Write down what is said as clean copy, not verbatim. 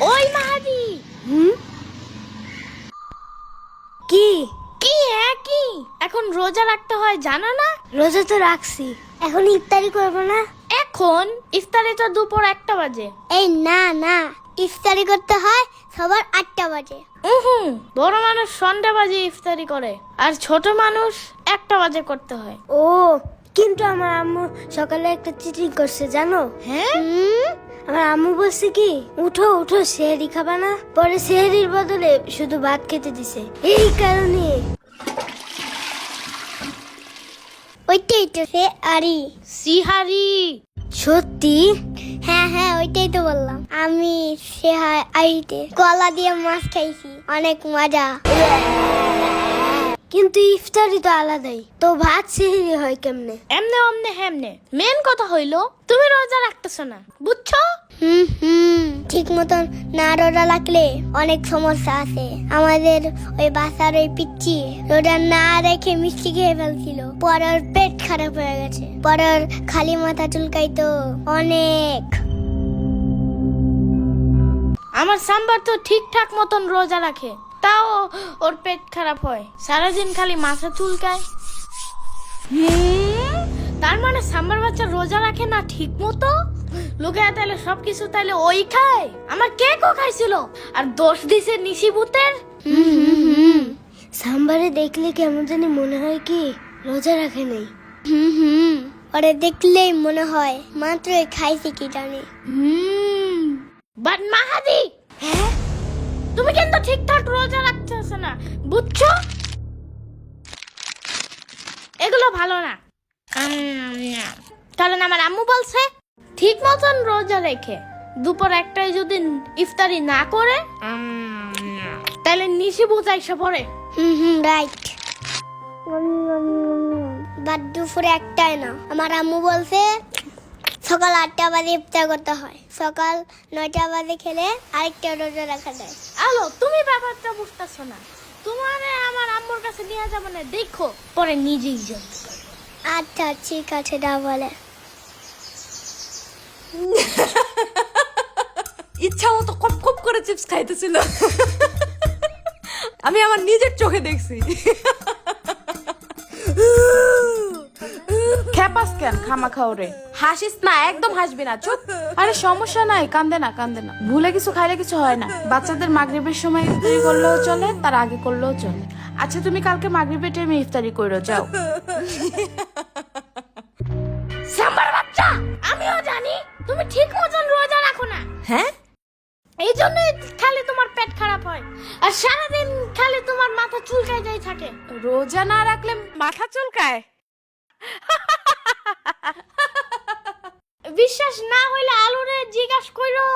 ওই মাহাদি। কি কি কি এখন রোজা রাখতে হয় জানো না? রোজা তো রাখছি, এখন ইফতারি করবো না? এখন ইফতারি তো দুপুর 1টা বাজে। এই না না, ইফতারি করতে হয় সবার 8টা বাজে। বড় মানুষ সন্ধ্যা বাজে ইফতারি করে, আর ছোট মানুষ 1টা বাজে করতে হয়। ও, কিন্তু আমার আম্মু সকালে একটা চিটিং করছে জানো? হ্যাঁ, আমার আম্মু বলছে কি, উঠো উঠো সেহরি খাবা না, পরে সেহরির বদলে শুধু ভাত খেতে দিছে। এই কারণে ওইটাই তো সে আরি সিহারি। সত্যি? হ্যাঁ হ্যাঁ, ওইটাই তো বললাম আমি। আরিতে কলা দিয়ে মাছ খাইছি, অনেক মজা। কিন্তু ইফতারি তো আলাদাই, তো ভাত সেহরি হয় কেমনে? এমনে অমনে হেমনে। মেন কথা হইলো তুমি রোজা রাখতেছ না, বুঝছো? ঠিক মতন না রোজা রাখলে অনেক সমস্যা আছে। আমাদের ওই বাসার ওই পিচ্চি রোজা না রেখে মিষ্টি খেয়ে ফেলছিল, পরে ওর পেট খারাপ হয়ে গেছে, পরে ওর খালি মাথা চুলকাইতো অনেক। আমার সাম্বার তো ঠিকঠাক মতন রোজা রাখে, তাও ওর পেট খারাপ হয়, সারাদিন খালি মাথা চুলকায়। তার মানে সাম্বার বাচ্চা রোজা রাখে না ঠিক মতো? লোকে তাহলে সবকিছু তাহলে ওই খায়। আমার কেকও খাইছিল, আর দোষ দিছে নিশিভূতের। সাম্বারে দেখলে কেমন জানি মনে হয় কি রোজা রাখে নাই। ওরে দেখলেই মনে হয় মাত্রই খাইছে কি জানি। বাট মাহাদি, হ্যাঁ তুমি কিন্তু ঠিকঠাক রোজা রাখতেছ না, বুঝছো? এগুলো ভালো না। কারণ আমার আম্মু বলছে ঠিক মতন রোজা রেখে দুপুর 1টায় যদি ইফতারি না করে তাহলে নিশিভূত এসে পড়ে। রাইট। বাট দুপুরে 1টায় না, আমার আম্মু বলছে সকাল 8টা বাজে ইফতার করতে হয়, সকাল 9টা বাজে খেলে আরেকটা রোজা রাখা যায়। আলো তুমি ব্যাপারটা বুঝতেছো না, তোমারে আমার আম্মুর কাছে নিয়ে যাবো না, দেখো পরে নিজেই জানতে পারবে। আচ্ছা ঠিক আছে, দা বলে। ইচ্ছা মতো কপ কপ করে চিপস খাইতেছিল, আমি আমার নিজের চোখে দেখছি। খেপাস কেন খামা খাওরে? হাসিস না, একদম হাসবি না, চুপ। আরে সমস্যা নাই, কান্দে না কান্দে না, ভুলে কিছু খাইলে কিছু হয় না। বাচ্চাদের মাগরিবের সময় ইফতারি করলেও চলে, তার আগে করলেও চলে। আচ্ছা তুমি কালকে মাগরিবের টাইমে ইফতারি কইরো যাও। সাম্বার বাচ্চা, আমিও জানি তুমি ঠিক মতন রোজা রাখো না। হ্যাঁ, এই জন্যই খালি তোমার পেট খারাপ হয়, আর সারাদিন খালি তোমার মাথা চুলকায় যায় থাকে। রোজা না রাখলে মাথা চুলকায়? বিশ্বাস না হইলে আলুরে জিজ্ঞাসা কইরো।